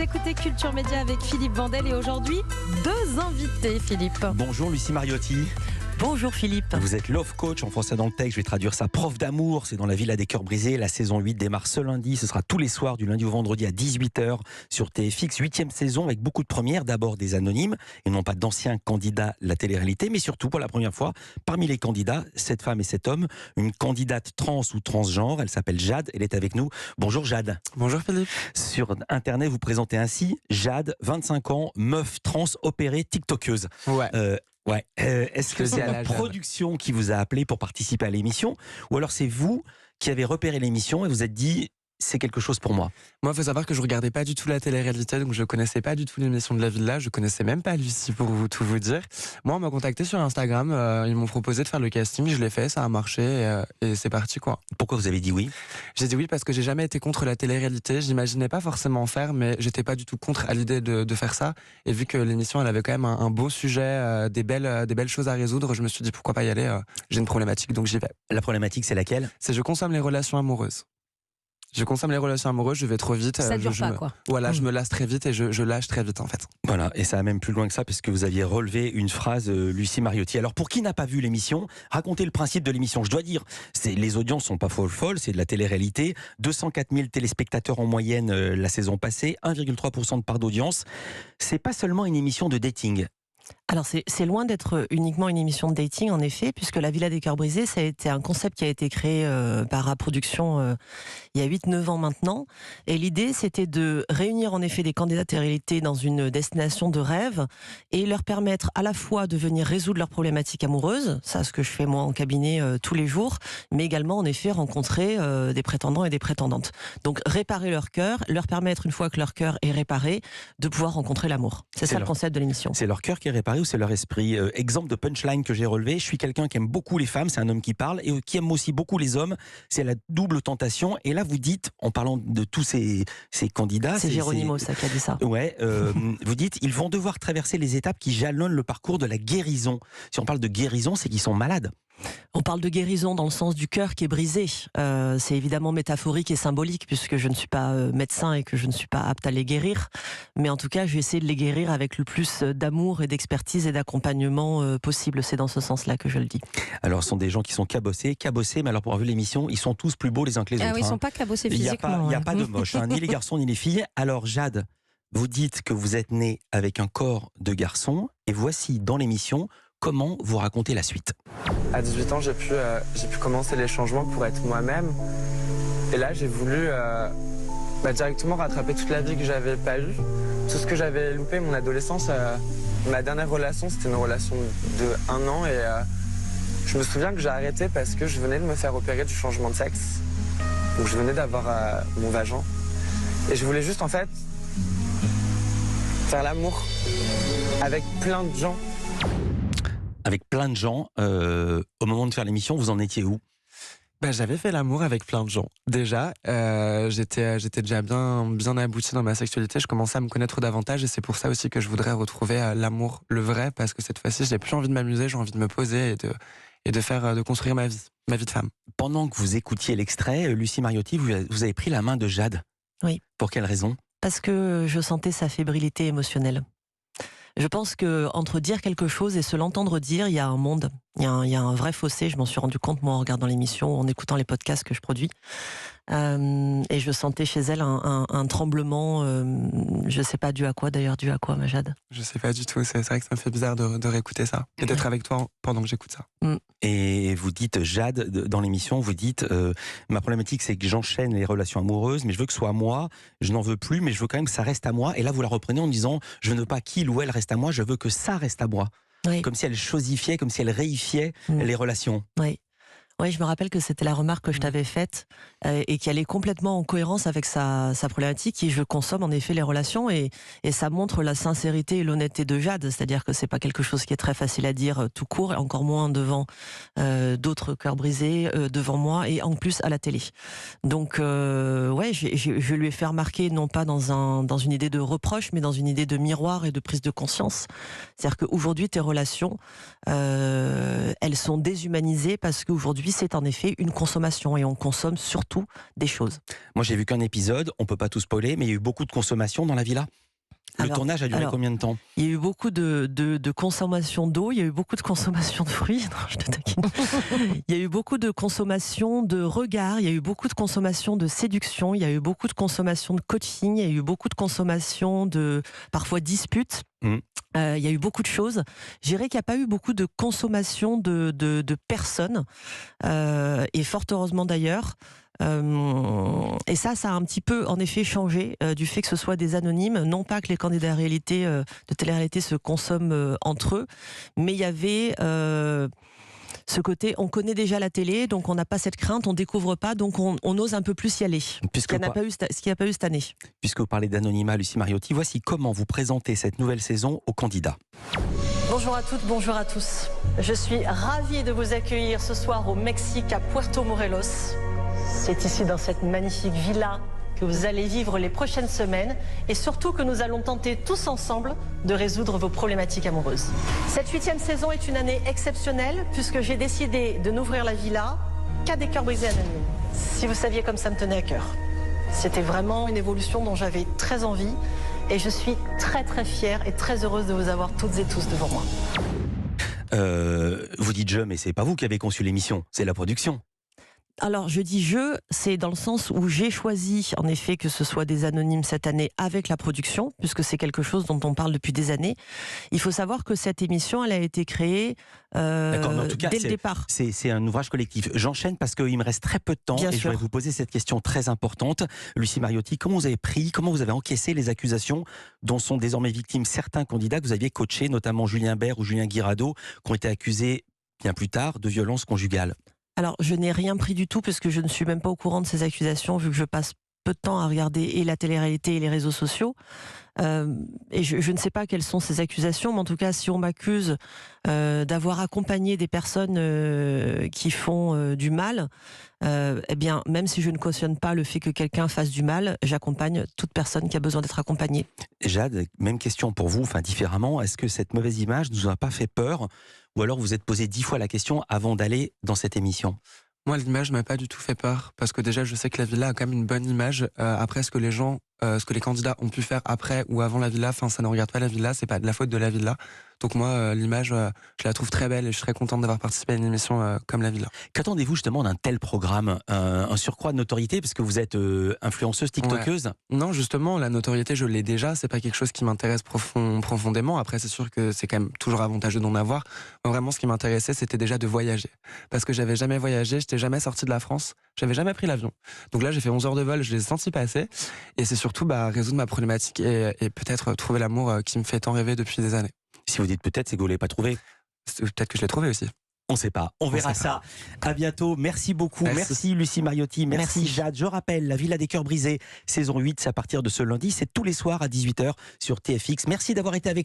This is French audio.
Vous écoutez Culture Média avec Philippe Vandel et aujourd'hui, 2 invités, Philippe. Bonjour Lucie Mariotti. Bonjour Philippe. Vous êtes love coach en français dans le texte, je vais traduire ça, prof d'amour, c'est dans la Villa des Cœurs Brisés. La saison 8 démarre ce lundi, ce sera tous les soirs du lundi au vendredi à 18h sur TFX, 8e saison avec beaucoup de premières, d'abord des anonymes et non pas d'anciens candidats à la télé-réalité, mais surtout pour la première fois, parmi les candidats, cette femme et cet homme, une candidate trans ou transgenre, elle s'appelle Jade, elle est avec nous. Bonjour Jade. Bonjour Philippe. Sur internet vous présentez ainsi Jade, 25 ans, meuf trans opérée tiktokeuse. Ouais. Est-ce que c'est la production qui vous a appelé pour participer à l'émission ou alors c'est vous qui avez repéré l'émission et vous êtes dit c'est quelque chose pour moi? Moi, il faut savoir que je regardais pas du tout la télé-réalité, donc je connaissais pas du tout l'émission de la Villa, je connaissais même pas Lucie pour tout vous dire. Moi, on m'a contacté sur Instagram, ils m'ont proposé de faire le casting, je l'ai fait, ça a marché et c'est parti quoi. Pourquoi vous avez dit oui? J'ai dit oui parce que j'ai jamais été contre la télé-réalité, j'imaginais pas forcément en faire, mais j'étais pas du tout contre à l'idée de faire ça. Et vu que l'émission, elle avait quand même un beau sujet, des belles choses à résoudre, je me suis dit pourquoi pas y aller. J'ai une problématique, donc j'y vais. La problématique, c'est laquelle? C'est je consomme les relations amoureuses. Je consomme les relations amoureuses, je vais trop vite. Ça dure pas, quoi. Voilà, je me lasse très vite et je lâche très vite en fait. Voilà, et ça va même plus loin que ça puisque vous aviez relevé une phrase, Lucie Mariotti. Alors pour qui n'a pas vu l'émission, racontez le principe de l'émission. Je dois dire, les audiences sont pas folles, c'est de la télé-réalité. 204 000 téléspectateurs en moyenne la saison passée, 1,3% de part d'audience. C'est pas seulement une émission de dating. Alors c'est loin d'être uniquement une émission de dating en effet, puisque la Villa des Cœurs Brisés, ça a été un concept qui a été créé par A Production il y a 8-9 ans maintenant, et l'idée c'était de réunir en effet des candidats télé-réalité dans une destination de rêve et leur permettre à la fois de venir résoudre leurs problématiques amoureuses, ça ce que je fais moi en cabinet tous les jours, mais également en effet rencontrer des prétendants et des prétendantes. Donc réparer leur cœur, leur permettre une fois que leur cœur est réparé, de pouvoir rencontrer l'amour. C'est ça le concept de l'émission. C'est leur cœur qui est réparé ou c'est leur esprit? Exemple de punchline que j'ai relevé, je suis quelqu'un qui aime beaucoup les femmes, c'est un homme qui parle, et qui aime aussi beaucoup les hommes, c'est la double tentation. Et là vous dites, en parlant de tous ces candidats... C'est Géronimo ça qui a dit ça. Ouais, vous dites, ils vont devoir traverser les étapes qui jalonnent le parcours de la guérison. Si on parle de guérison, c'est qu'ils sont malades. On parle de guérison dans le sens du cœur qui est brisé. C'est évidemment métaphorique et symbolique puisque je ne suis pas médecin et que je ne suis pas apte à les guérir. Mais en tout cas, je vais essayer de les guérir avec le plus d'amour et d'expertise et d'accompagnement possible. C'est dans ce sens-là que je le dis. Alors, ce sont des gens qui sont cabossés, mais alors pour avoir vu l'émission, ils sont tous plus beaux les uns que les autres. Oui, ils ne sont pas cabossés physiquement. Il n'y a pas de moche, ni les garçons ni les filles. Alors Jade, vous dites que vous êtes née avec un corps de garçon et voici dans l'émission comment vous racontez la suite. À 18 ans, j'ai pu commencer les changements pour être moi-même. Et là, j'ai voulu directement rattraper toute la vie que j'avais pas eue. Tout ce que j'avais loupé, mon adolescence. Ma dernière relation, c'était une relation de 1 an. Et je me souviens que j'ai arrêté parce que je venais de me faire opérer du changement de sexe. Donc je venais d'avoir mon vagin. Et je voulais juste, en fait, faire l'amour avec plein de gens. Avec plein de gens, au moment de faire l'émission, vous en étiez où? J'avais fait l'amour avec plein de gens. Déjà, j'étais déjà bien abouti dans ma sexualité. Je commençais à me connaître davantage et c'est pour ça aussi que je voudrais retrouver l'amour, le vrai, parce que cette fois-ci, je n'ai plus envie de m'amuser, j'ai envie de me poser et de construire ma vie de femme. Pendant que vous écoutiez l'extrait, Lucie Mariotti, vous avez pris la main de Jade. Oui. Pour quelle raison? Parce que je sentais sa fébrilité émotionnelle. Je pense que entre dire quelque chose et se l'entendre dire, il y a un monde, il y a un vrai fossé. Je m'en suis rendu compte moi en regardant l'émission, en écoutant les podcasts que je produis. Et je sentais chez elle un tremblement, je ne sais pas dû à quoi d'ailleurs, dû à quoi ma Jade? Je sais pas du tout, c'est vrai que ça me fait bizarre de réécouter ça et d'être avec toi pendant que j'écoute ça. Et vous dites, Jade, dans l'émission, vous dites, ma problématique c'est que j'enchaîne les relations amoureuses, mais je veux que ce soit à moi, je n'en veux plus, mais je veux quand même que ça reste à moi. Et là vous la reprenez en disant, je ne veux pas qu'il ou elle reste à moi, je veux que ça reste à moi. Oui. Comme si elle chosifiait, comme si elle réifiait les relations. Oui. Oui, je me rappelle que c'était la remarque que je t'avais faite et qui allait complètement en cohérence avec sa problématique. Et je consomme en effet les relations et ça montre la sincérité et l'honnêteté de Jade. C'est-à-dire que c'est pas quelque chose qui est très facile à dire tout court, et encore moins devant d'autres cœurs brisés, devant moi et en plus à la télé. Donc ouais, je lui ai fait remarquer non pas dans une idée de reproche, mais dans une idée de miroir et de prise de conscience. C'est-à-dire qu'aujourd'hui tes relations, elles sont déshumanisées parce qu'aujourd'hui vie, c'est en effet une consommation et on consomme surtout des choses. Moi, j'ai vu qu'un épisode, on peut pas tout spoiler, mais il y a eu beaucoup de consommation dans la villa. Le tournage a duré combien de temps ? Il y a eu beaucoup de consommation d'eau, il y a eu beaucoup de consommation de fruits, non, je te taquine. Il y a eu beaucoup de consommation de regards, il y a eu beaucoup de consommation de séduction, il y a eu beaucoup de consommation de coaching, il y a eu beaucoup de consommation de parfois disputes. Il y a eu beaucoup de choses. Je dirais qu'il n'y a pas eu beaucoup de consommation de personnes, et fort heureusement d'ailleurs. Et ça a un petit peu en effet changé du fait que ce soit des anonymes, non pas que les candidats de télé-réalité se consomment entre eux, mais il y avait ce côté, on connaît déjà la télé, donc on n'a pas cette crainte, on découvre pas, donc on ose un peu plus y aller. Ce qu'il n'y a pas eu cette année. Puisque vous parlez d'anonymat, Lucie Mariotti, voici comment vous présentez cette nouvelle saison aux candidats. Bonjour à toutes, bonjour à tous. Je suis ravie de vous accueillir ce soir au Mexique à Puerto Morelos. C'est ici dans cette magnifique villa que vous allez vivre les prochaines semaines et surtout que nous allons tenter tous ensemble de résoudre vos problématiques amoureuses. Cette 8e saison est une année exceptionnelle puisque j'ai décidé de n'ouvrir la villa qu'à des cœurs brisés anonymes. Si vous saviez comme ça me tenait à cœur. C'était vraiment une évolution dont j'avais très envie et je suis très très fière et très heureuse de vous avoir toutes et tous devant moi. Vous dites je, mais c'est pas vous qui avez conçu l'émission, c'est la production. Alors, je dis je, c'est dans le sens où j'ai choisi, en effet, que ce soit des anonymes cette année avec la production, puisque c'est quelque chose dont on parle depuis des années. Il faut savoir que cette émission, elle a été créée dès le départ. C'est un ouvrage collectif. J'enchaîne parce qu'il me reste très peu de temps et je vais vous poser cette question très importante. Lucie Mariotti, comment vous avez encaissé les accusations dont sont désormais victimes certains candidats que vous aviez coachés, notamment Julien Bert ou Julien Guirado, qui ont été accusés bien plus tard de violences conjugales ? Alors, je n'ai rien pris du tout parce que je ne suis même pas au courant de ces accusations vu que je passe peu de temps à regarder et la télé-réalité et les réseaux sociaux. Et je ne sais pas quelles sont ces accusations, mais en tout cas, si on m'accuse d'avoir accompagné des personnes qui font du mal, eh bien, même si je ne cautionne pas le fait que quelqu'un fasse du mal, j'accompagne toute personne qui a besoin d'être accompagnée. Jade, même question pour vous, enfin différemment, est-ce que cette mauvaise image ne vous a pas fait peur ? Ou alors vous vous êtes posé 10 fois la question avant d'aller dans cette émission ? Moi, l'image m'a pas du tout fait peur parce que déjà, je sais que la villa a quand même une bonne image. Après, ce que les candidats ont pu faire après ou avant la villa, enfin, ça ne regarde pas la villa, c'est pas de la faute de la villa. Donc moi, l'image, je la trouve très belle et je suis très contente d'avoir participé à une émission comme la villa. Qu'attendez-vous justement d'un tel programme ? Un surcroît de notoriété parce que vous êtes influenceuse, tiktokeuse ? Ouais. Non, justement, la notoriété, je l'ai déjà. C'est pas quelque chose qui m'intéresse profondément. Après, c'est sûr que c'est quand même toujours avantageux d'en avoir. Moi, vraiment, ce qui m'intéressait, c'était déjà de voyager. Parce que j'avais jamais voyagé, j'étais jamais sorti de la France, j'avais jamais pris l'avion. Donc là, j'ai fait 11 heures de vol, je les ai sentis passer. Et c'est surtout résoudre ma problématique et peut-être trouver l'amour qui me fait tant rêver depuis des années. Si vous dites peut-être, c'est que vous ne l'avez pas trouvé. Peut-être que je l'ai trouvé aussi. On ne sait pas, on verra ça. À bientôt, merci beaucoup, merci Lucie Mariotti, merci Jade. Je rappelle, la Villa des Cœurs Brisés, saison 8, c'est à partir de ce lundi, c'est tous les soirs à 18h sur TFX. Merci d'avoir été avec nous.